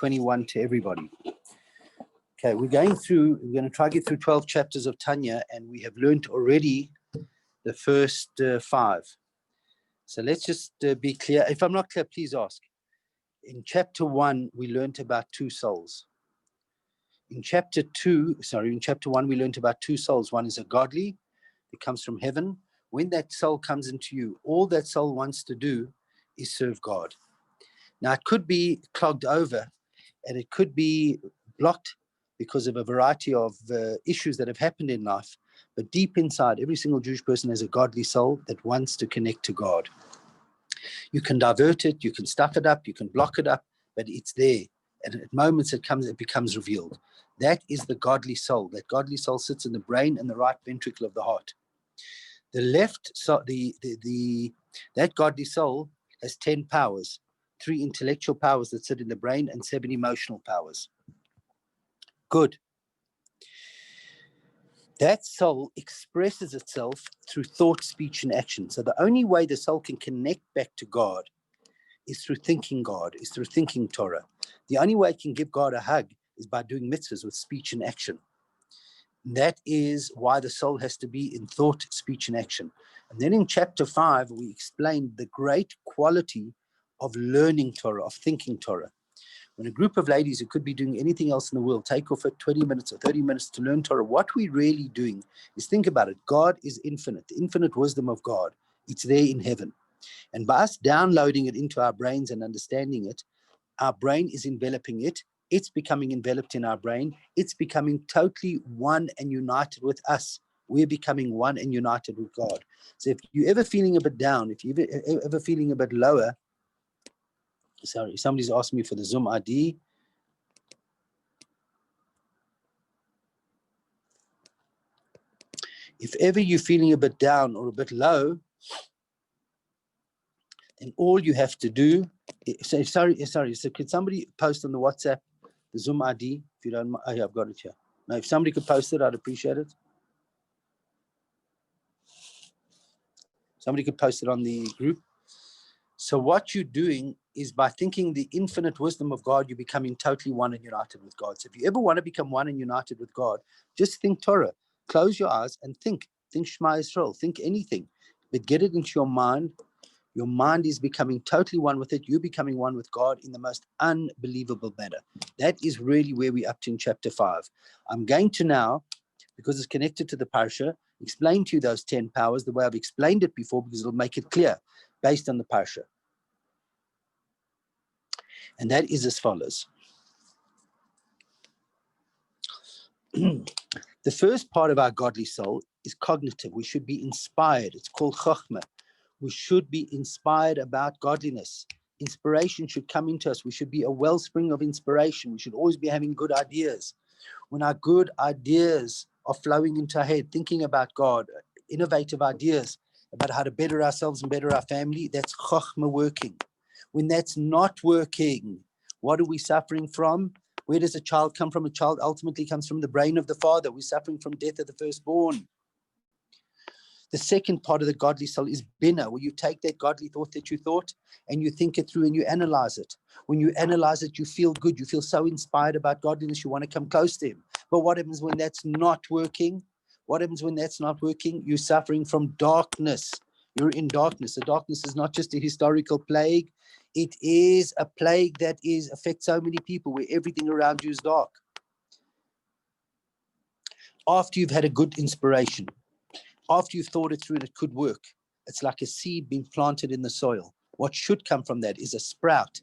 21 to everybody. Okay, we're going to try to get through 12 chapters of Tanya, and we have learned already the first 5. So let's just be clear. If I'm not clear, please ask. In chapter 1, we learned about 2 souls. In chapter 1, we learned about 2 souls. One is a godly, it comes from heaven. When that soul comes into you, all that soul wants to do is serve God. Now, it could be clogged over, and it could be blocked because of a variety of issues that have happened in life. But deep inside, every single Jewish person has a godly soul that wants to connect to God. You can divert it, you can stuff it up, you can block it up, but it's there. And at moments it becomes revealed. That is the godly soul. That godly soul sits in the brain and the right ventricle of the heart. The left, that godly soul has 10 powers, 3 intellectual powers that sit in the brain and 7 emotional powers. Good. That soul expresses itself through thought, speech, and action. So the only way the soul can connect back to God is through thinking God, is through thinking Torah. The only way it can give God a hug is by doing mitzvahs with speech and action. That is why the soul has to be in thought, speech, and action. And then in chapter 5, we explained the great quality of learning Torah, of thinking Torah. When a group of ladies who could be doing anything else in the world take off at 20 minutes or 30 minutes to learn Torah, what we're really doing is, think about it, God is infinite, the infinite wisdom of God. It's there in heaven. And by us downloading it into our brains and understanding it, our brain is enveloping it. It's becoming enveloped in our brain. It's becoming totally one and united with us. We're becoming one and united with God. So if you're ever feeling a bit down, if you're ever feeling a bit lower, sorry, somebody's asking me for the Zoom ID. If ever you're feeling a bit down or a bit low, then all you have to do, so could somebody post on the WhatsApp the Zoom ID, if you don't mind? Oh, yeah, I've got it here. Now, if somebody could post it, I'd appreciate it. Somebody could post it on the group. So what you're doing is, by thinking the infinite wisdom of God, you're becoming totally one and united with God. So if you ever want to become one and united with God, just think Torah. Close your eyes and think. Think Shema Yisrael. Think anything. But get it into your mind. Your mind is becoming totally one with it. You're becoming one with God in the most unbelievable manner. That is really where we're up to in chapter 5. I'm going to now, because it's connected to the parsha, explain to you those 10 powers the way I've explained it before, because it'll make it clear based on the parsha. And that is as follows. The first part of our godly soul is cognitive. We should be inspired. It's called chokhmah. We should be inspired about godliness. Inspiration should come into us. We should be a wellspring of inspiration. We should always be having good ideas. When our good ideas are flowing into our head, thinking about God, innovative ideas about how to better ourselves and better our family, that's chokhmah working. When that's not working, what are we suffering from? Where does a child come from? A child ultimately comes from the brain of the father. We're suffering from death of the firstborn. The second part of the godly soul is bina, where you take that godly thought that you thought and you think it through and you analyze it. When you analyze it, you feel good. You feel so inspired about godliness, you want to come close to him. But what happens when that's not working? What happens when that's not working? You're suffering from darkness. You're in darkness. The darkness is not just a historical plague. It is a plague that affects so many people, where everything around you is dark. After you've had a good inspiration, after you've thought it through and it could work, it's like a seed being planted in the soil. What should come from that is a sprout,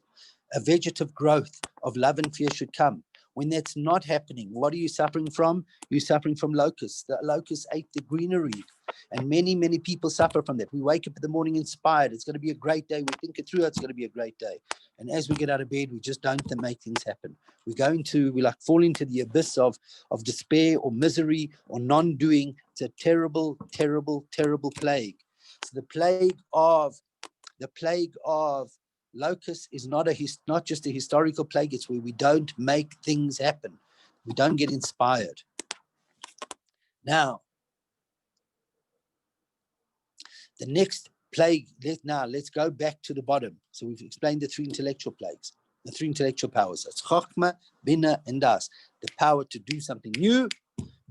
a vegetative growth of love and fear should come. When that's not happening, what are you suffering from? You're suffering from locusts. The locusts ate the greenery, and many, many people suffer from that. We wake up in the morning inspired. It's going to be a great day. We think it through. It's going to be a great day. And as we get out of bed, we just don't make things happen. We fall into the abyss of despair or misery or non-doing. It's a terrible, terrible, terrible plague. So the plague of locusts is not just a historical plague. It's where we don't make things happen. We don't get inspired. Now, the next plague, let's go back to the bottom. So we've explained the 3 intellectual plagues. The three intellectual powers. That's Chokhmah, Bina, and Das. The power to do something new,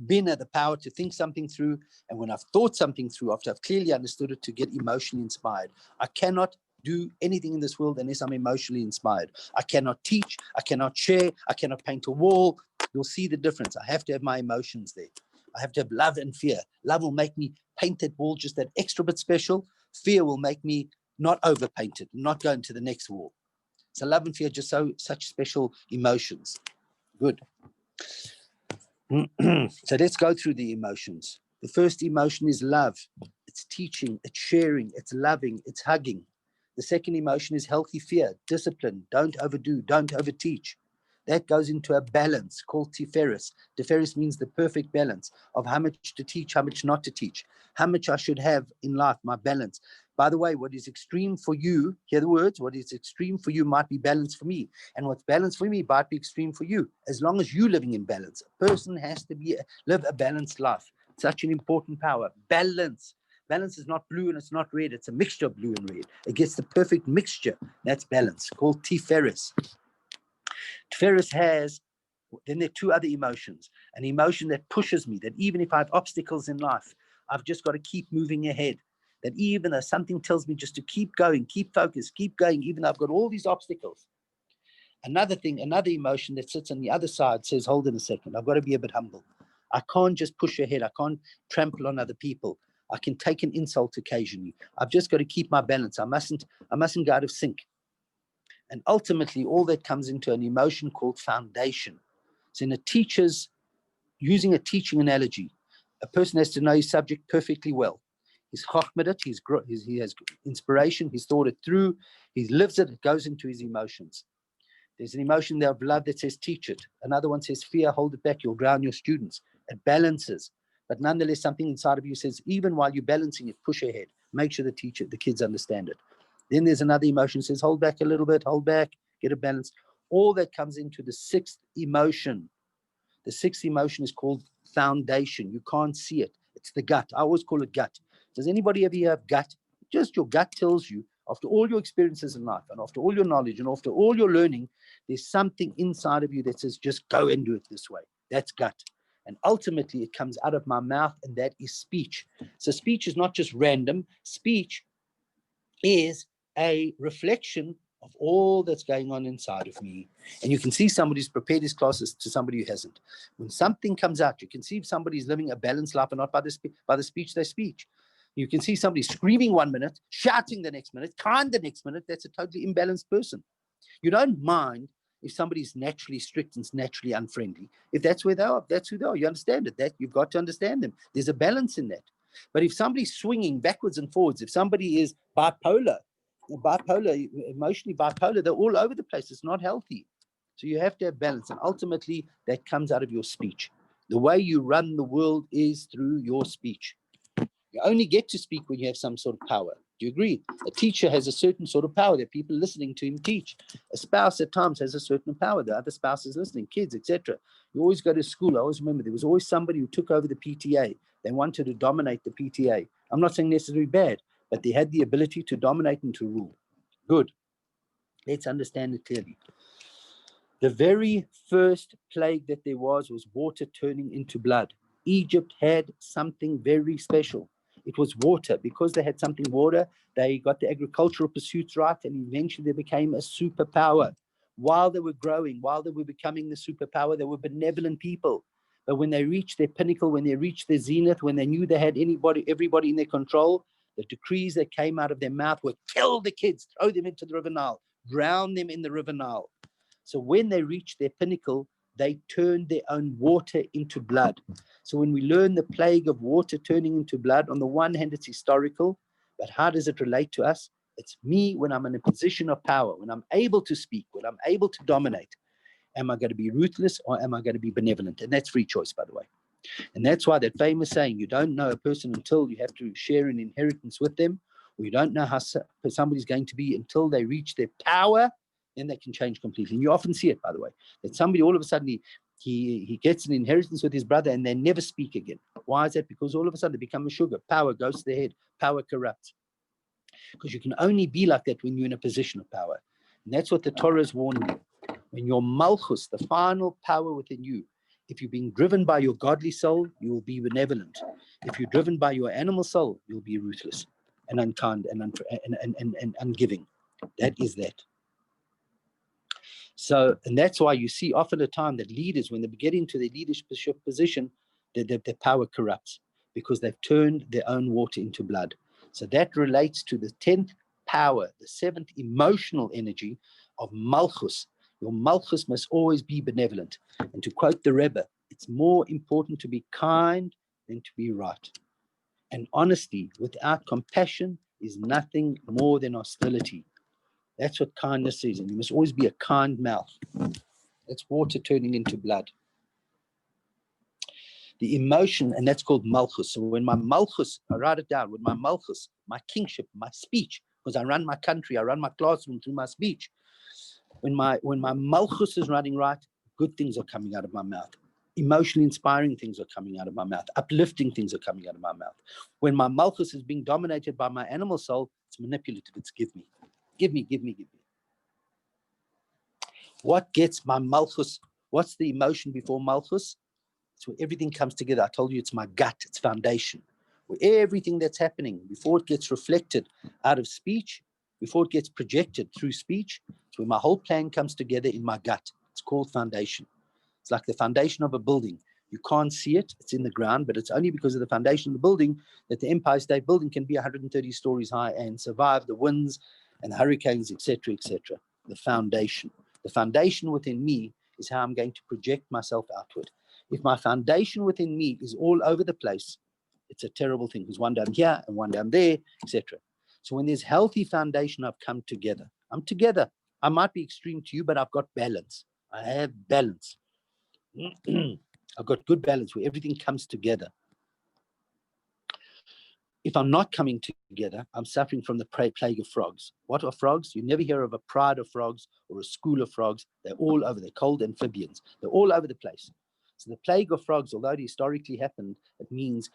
Bina, the power to think something through, and when I've thought something through, after I've clearly understood it, to get emotionally inspired. I cannot do anything in this world unless I'm emotionally inspired. I cannot teach, I cannot share, I cannot paint a wall. You'll see the difference. I have to have my emotions there. I have to have love and fear. Love will make me paint that wall just that extra bit special. Fear will make me not overpaint it, not go into the next wall. So love and fear are just such special emotions. Good. So let's go through the emotions. The first emotion is love. It's teaching, it's sharing, it's loving, it's hugging. The second emotion is healthy fear, discipline, don't overdo, don't overteach. That goes into a balance called Tiferes. Tiferes means the perfect balance of how much to teach, how much not to teach, how much I should have in life, my balance. By the way, what is extreme for you, hear the words, what is extreme for you might be balanced for me. And what's balanced for me might be extreme for you. As long as you're living in balance, a person has to live a balanced life. Such an important power. Balance. Balance is not blue and it's not red. It's a mixture of blue and red. It gets the perfect mixture. That's balance, called Tiferes. Tiferes has, then there are two other emotions. An emotion that pushes me, that even if I have obstacles in life, I've just got to keep moving ahead. That even though something tells me just to keep going, keep focused, keep going, even though I've got all these obstacles. Another thing, another emotion that sits on the other side says, hold on a second, I've got to be a bit humble. I can't just push ahead. I can't trample on other people. I can take an insult occasionally. I've just got to keep my balance. I mustn't go out of sync. And ultimately, all that comes into an emotion called foundation. So in using a teaching analogy, a person has to know his subject perfectly well. He's chokhmadat, he has inspiration, he's thought it through, he lives it, it goes into his emotions. There's an emotion there of love that says teach it. Another one says fear, hold it back, you'll drown your students. It balances. But nonetheless, something inside of you says, even while you're balancing it, push ahead. Make sure the kids understand it. Then there's another emotion that says, hold back a little bit, hold back, get a balance. All that comes into the sixth emotion. The sixth emotion is called foundation. You can't see it. It's the gut. I always call it gut. Does anybody ever have gut? Just your gut tells you, after all your experiences in life and after all your knowledge and after all your learning, there's something inside of you that says, just go and do it this way. That's gut. And ultimately, it comes out of my mouth, and that is speech. So speech is not just random. Speech is a reflection of all that's going on inside of me. And you can see somebody who's prepared his classes to somebody who hasn't. When something comes out, you can see if somebody's living a balanced life and not by the speech they speak. You can see somebody screaming 1 minute, shouting the next minute, kind the next minute. That's a totally imbalanced person. You don't mind if somebody's naturally strict and naturally unfriendly. If that's where they are, that's who they are. You understand it. That you've got to understand them. There's a balance in that. But if somebody's swinging backwards and forwards, if somebody is bipolar, emotionally bipolar, they're all over the place. It's not healthy. So you have to have balance. And ultimately, that comes out of your speech. The way you run the world is through your speech. You only get to speak when you have some sort of power. Do you agree? A teacher has a certain sort of power. There are people listening to him teach. A spouse at times has a certain power. The other spouse is listening, kids, etc. You always go to school. I always remember there was always somebody who took over the PTA. They wanted to dominate the PTA. I'm not saying necessarily bad, but they had the ability to dominate and to rule. Good. Let's understand it clearly. The very first plague that there was water turning into blood. Egypt had something very special. It was water. Because they had something water, they got the agricultural pursuits right, and eventually they became a superpower. While they were growing, while they were becoming the superpower, they were benevolent people. But when they reached their pinnacle, when they reached their zenith, when they knew they had everybody in their control, the decrees that came out of their mouth were kill the kids, throw them into the river Nile, drown them in the river Nile. So when they reached their pinnacle, they turned their own water into blood. So when we learn the plague of water turning into blood, on the one hand, it's historical, but how does it relate to us? It's me when I'm in a position of power, when I'm able to speak, when I'm able to dominate. Am I going to be ruthless or am I going to be benevolent? And that's free choice, by the way. And that's why that famous saying, you don't know a person until you have to share an inheritance with them, or you don't know how somebody's going to be until they reach their power, then they can change completely. And you often see it, by the way, that somebody all of a sudden he gets an inheritance with his brother and they never speak again. Why is that? Because all of a sudden they become a sugar. Power goes to the head. Power corrupts. Because you can only be like that when you're in a position of power. And that's what the Torah is warning you. When your malchus, the final power within you, if you're being driven by your godly soul, you will be benevolent. If you're driven by your animal soul, you'll be ruthless and unkind and ungiving. That is that. So, and that's why you see often a time that leaders, when they get into their leadership position, their power corrupts because they've turned their own water into blood. So that relates to the 10th power, the 7th emotional energy of malchus. Your malchus must always be benevolent. And to quote the Rebbe, it's more important to be kind than to be right. And honesty without compassion is nothing more than hostility. That's what kindness is. And you must always be a kind mouth. That's water turning into blood. The emotion, and that's called malchus. So when my malchus, I write it down, when my malchus, my kingship, my speech, because I run my country, I run my classroom through my speech. When my malchus is running right, good things are coming out of my mouth. Emotionally inspiring things are coming out of my mouth. Uplifting things are coming out of my mouth. When my malchus is being dominated by my animal soul, it's manipulative. It's give me. Give me, give me, give me. What gets my malchus? What's the emotion before malchus? It's where everything comes together. I told you it's my gut, it's foundation. Where everything that's happening, before it gets reflected out of speech, before it gets projected through speech, it's where my whole plan comes together in my gut. It's called foundation. It's like the foundation of a building. You can't see it, it's in the ground, but it's only because of the foundation of the building that the Empire State Building can be 130 stories high and survive the winds and the hurricanes, etc., etc. The foundation. The foundation within me is how I'm going to project myself outward. If my foundation within me is all over the place, it's a terrible thing. There's one down here and one down there, etc. So when there's healthy foundation, I've come together. I'm together. I might be extreme to you, but I've got balance. I have balance. I've got good balance where everything comes together. If I'm not coming together, I'm suffering from the plague of frogs. What are frogs? You never hear of a pride of frogs or a school of frogs. They're all over. They're cold amphibians. They're all over the place. So the plague of frogs, although it historically happened, it means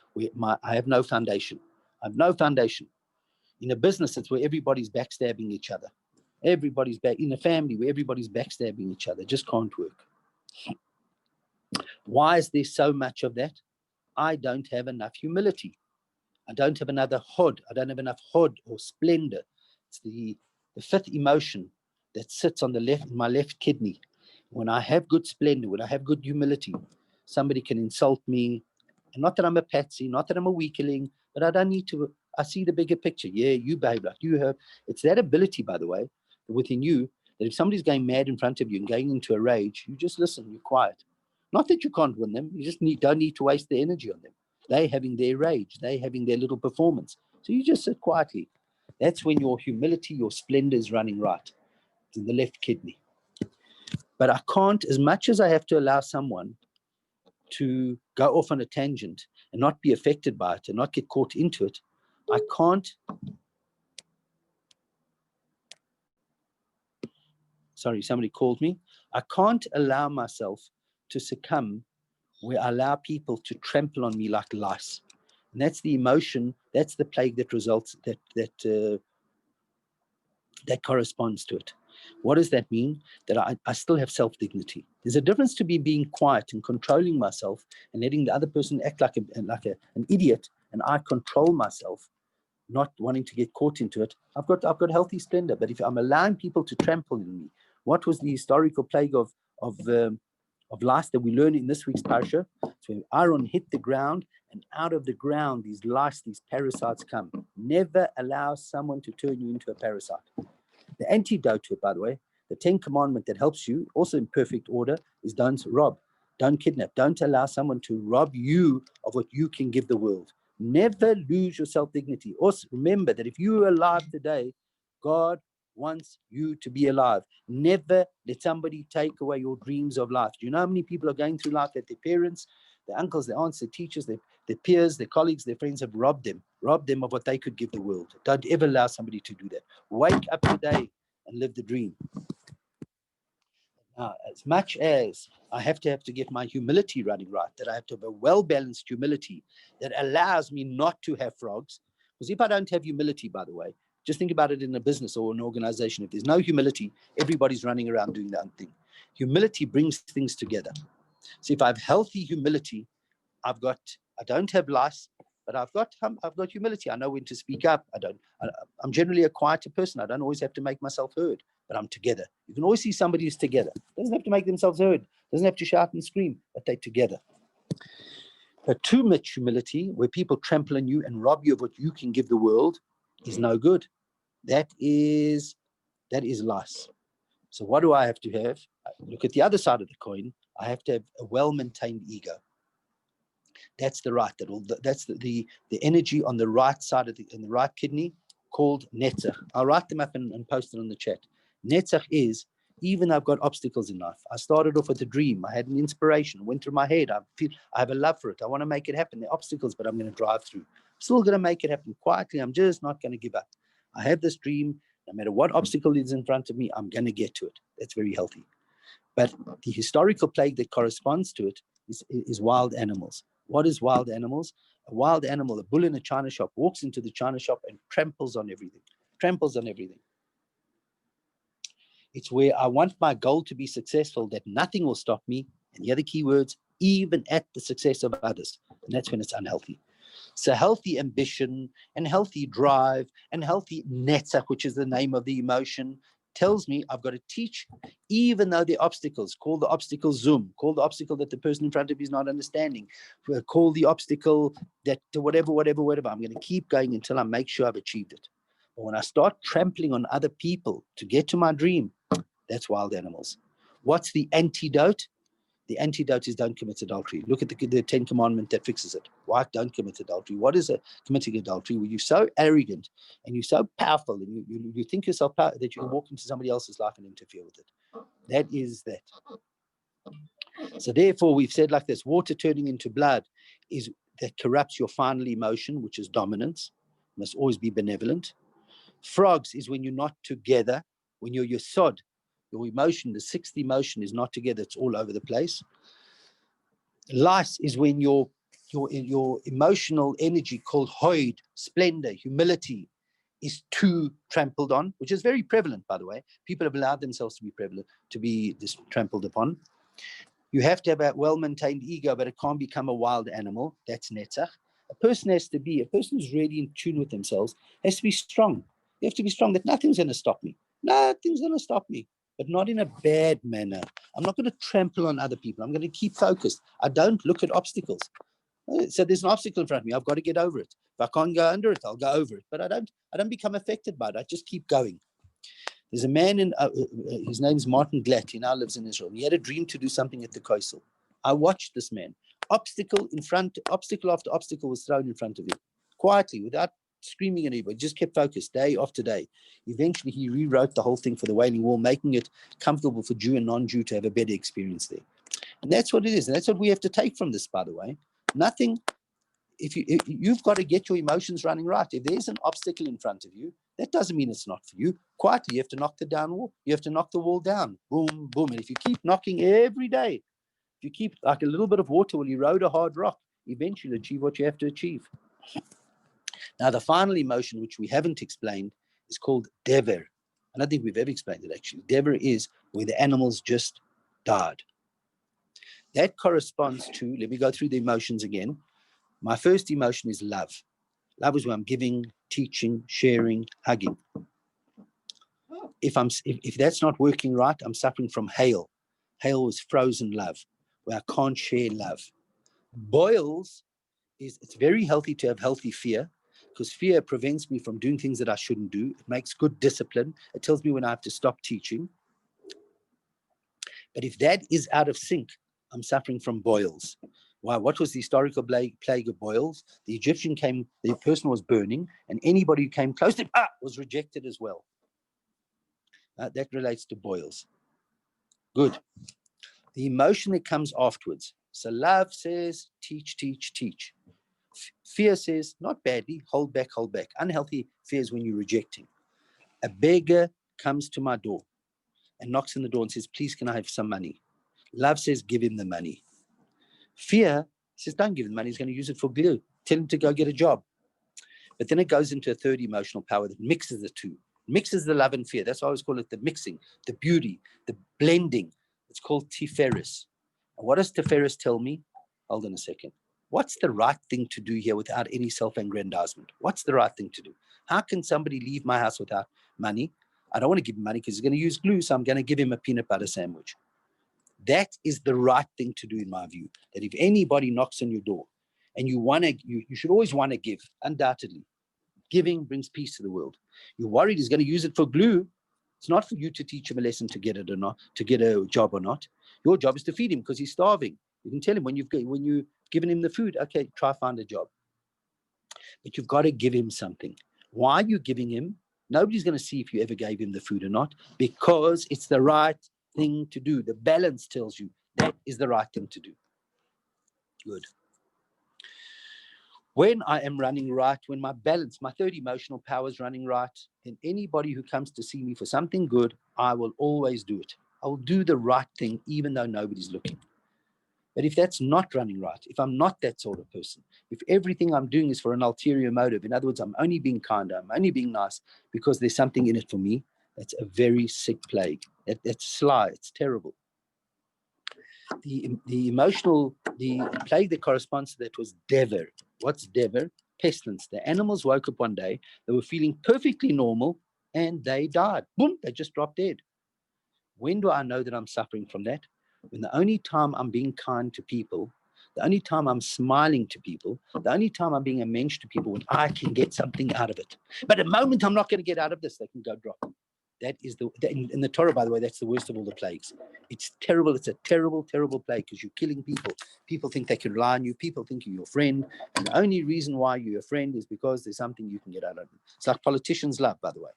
I have no foundation. I have no foundation. In a business, it's where everybody's backstabbing each other. Everybody's back in a family where everybody's backstabbing each other. It just can't work. Why is there so much of that? I don't have enough humility. I don't have another hod. I don't have enough hod or splendor. It's the 5th emotion that sits on the left, in my left kidney. When I have good splendor, when I have good humility, somebody can insult me. And not that I'm a patsy, not that I'm a weakling, but I don't need to. I see the bigger picture. Yeah, you behave like you have. It's that ability, by the way, within you, that if somebody's going mad in front of you and going into a rage, you just listen, you're quiet. Not that you can't win them. You just don't need to waste the energy on them. They having their rage, they having their little performance. So you just sit quietly. That's when your humility, your splendor is running right. It's in the left kidney. But I can't, as much as I have to allow someone to go off on a tangent and not be affected by it and not get caught into it, I can't. Sorry, somebody called me. I can't allow myself to succumb where I allow people to trample on me like lice. And that's the emotion, that's the plague that results, that corresponds to it. What does that mean? That I still have self-dignity. There's a difference to being quiet and controlling myself and letting the other person act like an idiot, and I control myself, not wanting to get caught into it. I've got healthy splendor, but if I'm allowing people to trample on me, what was the historical plague of lice that we learn in this week's parasha? So Aaron hit the ground, and out of the ground, these lice, these parasites come. Never allow someone to turn you into a parasite. The antidote to it, by the way, the 10th commandment that helps you, also in perfect order, is don't rob, don't kidnap, don't allow someone to rob you of what you can give the world. Never lose your self-dignity. Also, remember that if you are alive today, God wants you to be alive. Never let somebody take away your dreams of life. Do you know how many people are going through life that their parents, their uncles, their aunts, their teachers, their peers, their colleagues, their friends have robbed them of what they could give the world? Don't ever allow somebody to do that. Wake up today and live the dream. Now, as much as I have to get my humility running right, that I have to have a well-balanced humility that allows me not to have frogs, because if I don't have humility, by the way, Just think about it in a business or an organization. If there's no humility, everybody's running around doing their own thing. Humility brings things together. So if I have healthy humility, I don't have lice, but I've got humility. I know when to speak up. I'm generally a quieter person. I don't always have to make myself heard, but I'm together. You can always see somebody who's together. Doesn't have to make themselves heard. Doesn't have to shout and scream, but they're together. But too much humility, where people trample on you and rob you of what you can give the world, is no good. That is lice. So what do I have to have? Look at the other side of the coin. I have to have a well-maintained ego. That's the right. That's the energy on the right side in the right kidney, called netzach. I'll write them up and post it on the chat. Netzach is, even though I've got obstacles in life. I started off with a dream. I had an inspiration. It went through my head. I have a love for it. I want to make it happen. There are obstacles, but I'm going to drive through. I'm still going to make it happen quietly. I'm just not going to give up. I have this dream. No matter what obstacle is in front of me, I'm going to get to it. That's very healthy. But the historical plague that corresponds to it is wild animals. What is wild animals? A wild animal, a bull in a china shop, walks into the china shop and tramples on everything. It's where I want my goal to be successful, that nothing will stop me. And the other key words, even at the success of others. And that's when it's unhealthy. So healthy ambition and healthy drive and healthy netzach, which is the name of the emotion, tells me I've got to teach, even though the obstacles, call the obstacle Zoom, call the obstacle that the person in front of you is not understanding, call the obstacle that whatever, I'm going to keep going until I make sure I've achieved it. But when I start trampling on other people to get to my dream, that's wild animals. What's the antidote? The antidote is don't commit adultery. Look at the 10 Commandment that fixes it. Why don't commit adultery? What is committing adultery? Where you're so arrogant and you're so powerful and you think yourself that you can walk into somebody else's life and interfere with it. That is that. So therefore, we've said like this: water turning into blood that corrupts your final emotion, which is dominance. You must always be benevolent. Frogs is when you're not together, when you're yesod. Your emotion, the sixth emotion, is not together. It's all over the place. Lice is when your emotional energy, called hoid, splendor, humility, is too trampled on, which is very prevalent, by the way. People have allowed themselves to be trampled upon. You have to have a well-maintained ego, but it can't become a wild animal. That's netzach. A person who's really in tune with themselves has to be strong. They have to be strong, that nothing's going to stop me. Nothing's going to stop me, but not in a bad manner. I'm not going to trample on other people. I'm going to keep focused. I don't look at obstacles. So there's an obstacle in front of me. I've got to get over it. If I can't go under it, I'll go over it. But I don't become affected by it. I just keep going. There's a man his name's Martin Glatt. He now lives in Israel. He had a dream to do something at the Koisel. I watched this man. Obstacle after obstacle was thrown in front of him, quietly, without screaming at anybody. Just kept focused day after day. Eventually, he rewrote the whole thing for the Wailing Wall, making it comfortable for Jew and non-Jew to have a better experience there. And that's what it is. And that's what we have to take from this, by the way. Nothing. If you've got to get your emotions running right. If there's an obstacle in front of you, that doesn't mean it's not for you. Quietly, you have to knock the wall. You have to knock the wall down. Boom, boom. And if you keep knocking every day, if you keep, like a little bit of water will erode a hard rock, eventually achieve what you have to achieve. Now, the final emotion, which we haven't explained, is called dever. I don't think we've ever explained it, actually. Dever is where the animals just died. That corresponds to, let me go through the emotions again. My first emotion is love. Love is where I'm giving, teaching, sharing, hugging. If that's not working right, I'm suffering from hail. Hail is frozen love, where I can't share love. Boils it's very healthy to have healthy fear, because fear prevents me from doing things that I shouldn't do. It makes good discipline. It tells me when I have to stop teaching. But if that is out of sync, I'm suffering from boils. Why? What was the historical plague of boils? The Egyptian the person was burning, and anybody who came close to him was rejected as well. That relates to boils. Good. The emotion that comes afterwards. So love says, teach, teach, teach. Fear says, not badly, hold back, hold back. Unhealthy fear is when you're rejecting. A beggar comes to my door and knocks on the door and says, please, can I have some money? Love says, give him the money. Fear says, don't give him the money. He's going to use it for glue. Tell him to go get a job. But then it goes into a third emotional power that mixes the two, mixes the love and fear. That's why I always call it the mixing, the beauty, the blending. It's called Tiferes. And what does Tiferes tell me? Hold on a second. What's the right thing to do here without any self-aggrandizement? What's the right thing to do? How can somebody leave my house without money? I don't want to give him money because he's going to use glue, so I'm going to give him a peanut butter sandwich. That is the right thing to do, in my view. That if anybody knocks on your door and you want to, you should always want to give, undoubtedly. Giving brings peace to the world. You're worried he's going to use it for glue. It's not for you to teach him a lesson to get it or not, to get a job or not. Your job is to feed him because he's starving. You can tell him when you've given him the food, okay, try find a job. But you've got to give him something. Why are you giving him? Nobody's going to see if you ever gave him the food or not, because it's the right thing to do. The balance tells you that is the right thing to do. Good. When I am running right, when my balance, my third emotional power is running right, and anybody who comes to see me for something good, I will always do it. I will do the right thing even though nobody's looking. But if that's not running right, if I'm not that sort of person, if everything I'm doing is for an ulterior motive, in other words, I'm only being kind, I'm only being nice because there's something in it for me, that's a very sick plague. That's sly, it's terrible. The plague that corresponds to that was Dever. What's Dever? Pestilence. The animals woke up one day, they were feeling perfectly normal, and they died. Boom, they just dropped dead. When do I know that I'm suffering from that? When the only time I'm being kind to people, the only time I'm smiling to people, the only time I'm being a mensch to people, when I can get something out of it. But the moment I'm not going to get out of this, they can go drop. That is in the Torah, by the way, that's the worst of all the plagues. It's terrible. It's a terrible, terrible plague because you're killing people. People think they can rely on you. People think you're your friend. And the only reason why you're a friend is because there's something you can get out of it. It's like politicians love, by the way.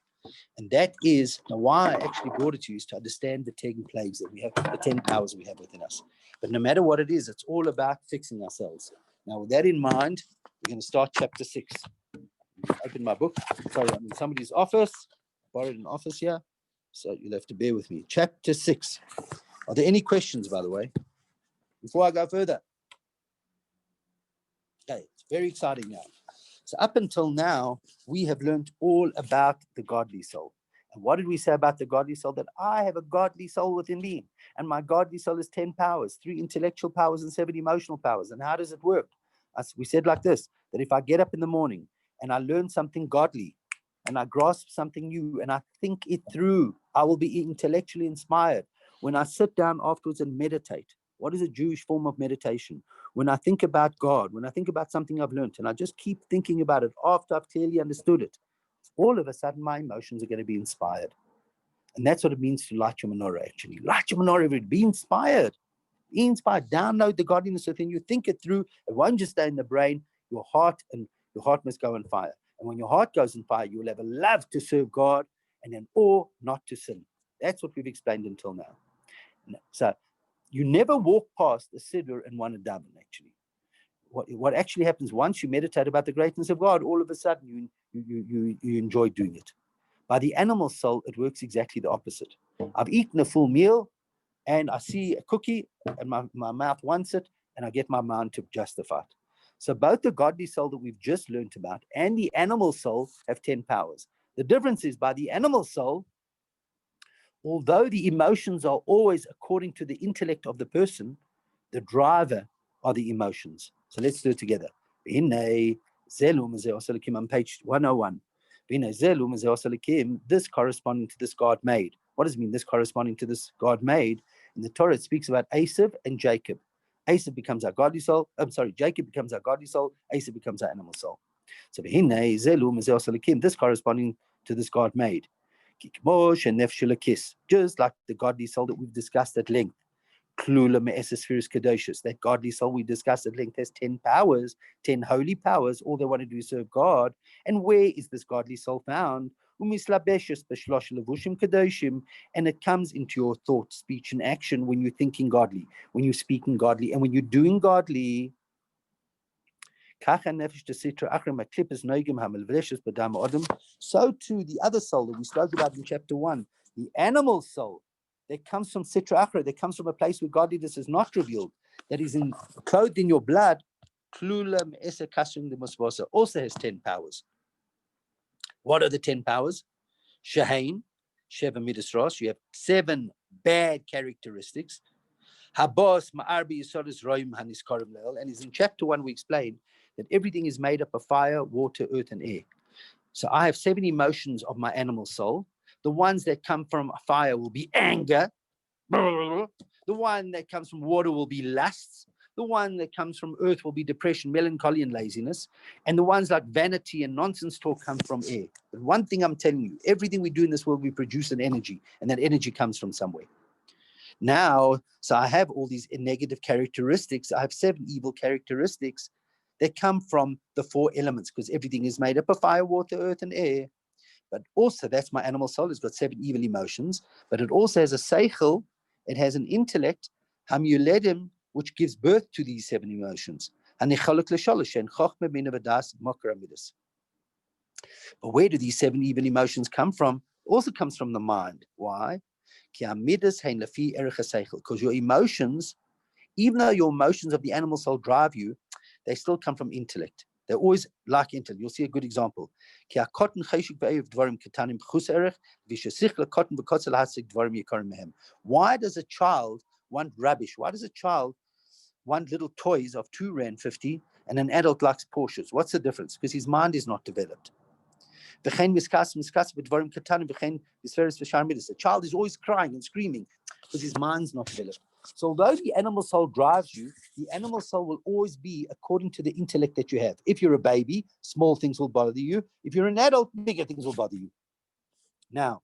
And that is why I actually brought it to you, is to understand the 10 plagues that we have, the 10 powers we have within us. But no matter what it is, it's all about fixing ourselves. Now, with that in mind, we're going to start chapter 6. Open my book. Sorry, I'm in somebody's office. I borrowed an office here, so you'll have to bear with me. Chapter 6. Are there any questions, by the way, before I go further? Okay, it's very exciting now. So up until now, we have learned all about the godly soul. And what did we say about the godly soul? That I have a godly soul within me. And my godly soul is 10 powers, 3 intellectual powers and 7 emotional powers. And how does it work? We said like this, that if I get up in the morning and I learn something godly and I grasp something new and I think it through, I will be intellectually inspired. When I sit down afterwards and meditate, what is a Jewish form of meditation? When I think about God, when I think about something I've learned, and I just keep thinking about it after I've clearly understood it, all of a sudden my emotions are going to be inspired. And that's what it means to light your menorah, actually. Light your menorah, be inspired. Be inspired. Download the godliness within you. Think it through. It won't just stay in the brain. Your heart must go on fire. And when your heart goes on fire, you will have a love to serve God and an awe not to sin. That's what we've explained until now. So you never walk past a siddur and want a daven, actually. What actually happens once you meditate about the greatness of God, all of a sudden you enjoy doing it. By the animal soul, it works exactly the opposite. I've eaten a full meal and I see a cookie and my mouth wants it and I get my mind to justify it. So both the godly soul that we've just learned about and the animal soul have 10 powers. The difference is by the animal soul, although the emotions are always according to the intellect of the person, the driver are the emotions. So let's do it together. On page 101. This corresponding to this God made. What does it mean, this corresponding to this God made? In the Torah, it speaks about Esav and Jacob. Esav becomes our godly soul. Jacob becomes our godly soul. Esav becomes our animal soul. So this corresponding to this God made. Just like the godly soul that we've discussed at length. That godly soul we discussed at length has 10 powers, 10 holy powers. All they want to do is serve God. And where is this godly soul found? And it comes into your thought, speech, and action when you're thinking godly, when you're speaking godly, and when you're doing godly. So too, the other soul that we spoke about in chapter 1, the animal soul that comes from Sitra Achra, that comes from a place where godliness is not revealed, that is clothed in your blood, also has 10 powers. What are the 10 powers? Shahain, Sheva Midas Rosh. You have 7 bad characteristics. Habos Ma'arbi Yisodis Roim Haniskorim Leil. And in chapter 1, we explain that everything is made up of fire, water, earth, and air. So I have 7 emotions of my animal soul. The ones that come from fire will be anger. The one that comes from water will be lust. The one that comes from earth will be depression, melancholy, and laziness. And the ones like vanity and nonsense talk come from air. But one thing I'm telling you, everything we do in this world, we produce an energy, and that energy comes from somewhere. Now, so I have all these negative characteristics. I have 7 evil characteristics that come from the 4 elements, because everything is made up of fire, water, earth, and air. But also, that's my animal soul. It's got 7 evil emotions, but it also has a seichel. It has an intellect, hamuledim, which gives birth to these 7 emotions. But where do these 7 evil emotions come from? Also comes from the mind. Why? Because your emotions, even though your emotions of the animal soul drive you, they still come from intellect. They're always like intellect. You'll see a good example. Why does a child want rubbish? Why does a child want little toys of 2 Rand 50 and an adult likes Porsches? What's the difference? Because his mind is not developed. The child is always crying and screaming because his mind's not developed. So although the animal soul drives you, the animal soul will always be according to the intellect that you have. If you're a baby, small things will bother you. If you're an adult, bigger things will bother you. Now,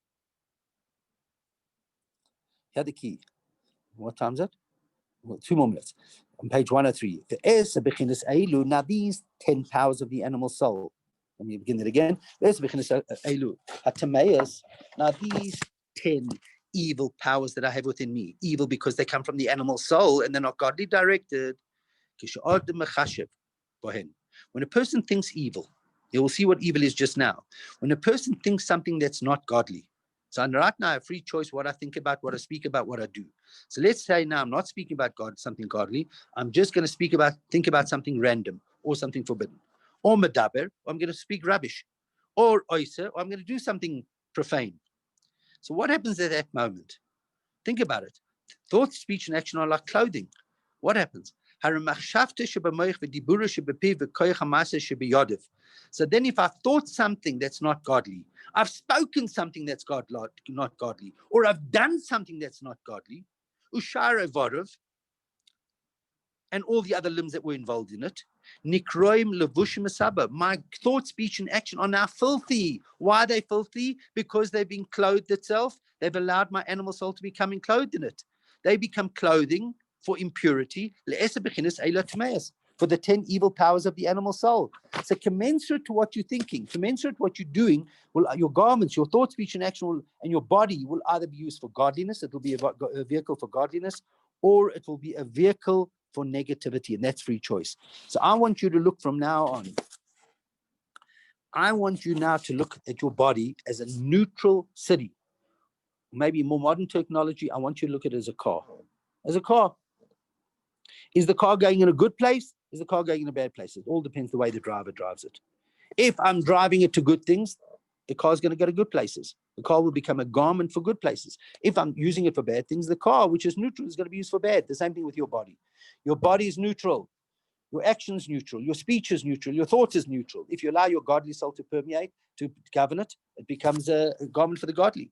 here's the key. What time is it? Well, 2 more minutes. On page 103. Now these 10 powers of the animal soul. Let me begin it again. Now these 10 evil powers that I have within me, evil because they come from the animal soul and they're not godly directed. When a person thinks evil, you will see what evil is just now. When a person thinks something that's not godly, so right now I have free choice what I think about, what I speak about, what I do. So let's say now I'm not speaking about God, something godly. I'm just going to think about something random or something forbidden. Or medaber, or I'm going to speak rubbish. Or oiser, or I'm going to do something profane. So what happens at that moment? Think about it. Thought, speech, and action are like clothing. What happens? So then if I thought something that's not godly, I've spoken something that's not godly, or I've done something that's not godly, and all the other limbs that were involved in it, nikroim levushim asaba. My thought, speech, and action are now filthy. Why are they filthy? Because they've been clothed itself. They've allowed my animal soul to become enclosed in it. They become clothing for impurity, for the 10 evil powers of the animal soul. So commensurate to what you're thinking, commensurate to what you're doing, your garments, your thought, speech, and action, and your body will either be used for godliness, it will be a vehicle for godliness, or it will be a vehicle for negativity, and that's free choice. So I want you to look from now on. I want you now to look at your body as a neutral city. Maybe more modern technology, I want you to look at it as a car. As a car. Is the car going in a good place? Is the car going in a bad place? It all depends the way the driver drives it. If I'm driving it to good things, the car's going to go to good places. The car will become a garment for good places. If I'm using it for bad things, the car, which is neutral, is going to be used for bad. The same thing with your body. Your body is neutral. Your action is neutral. Your speech is neutral. Your thought is neutral. If you allow your godly soul to permeate, to govern it, it becomes a garment for the godly.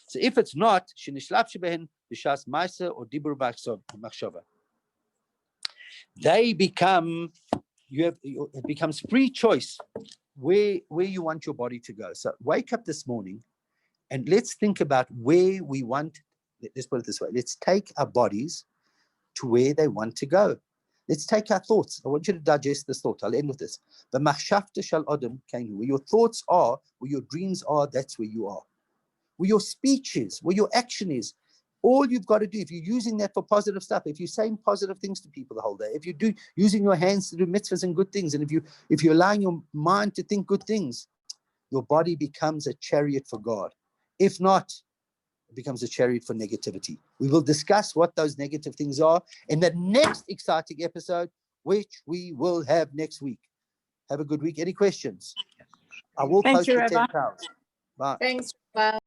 So if it's not, they become, it becomes free choice where you want your body to go. So wake up this morning and let's think about where we want, let's put it this way, let's take our bodies to where they want to go. Let's take our thoughts. I want you to digest this thought. I'll end with this. Where your thoughts are, where your dreams are, that's where you are. Where your speech is, where your action is. All you've got to do, if you're using that for positive stuff, if you're saying positive things to people the whole day, if you're using your hands to do mitzvahs and good things, and if you're allowing your mind to think good things, your body becomes a chariot for God. If not, it becomes a chariot for negativity. We will discuss what those negative things are in the next exciting episode, which we will have next week. Have a good week. Any questions? I will Thank post you, the Rabbi. 10 cows. Bye. Thanks. Bye.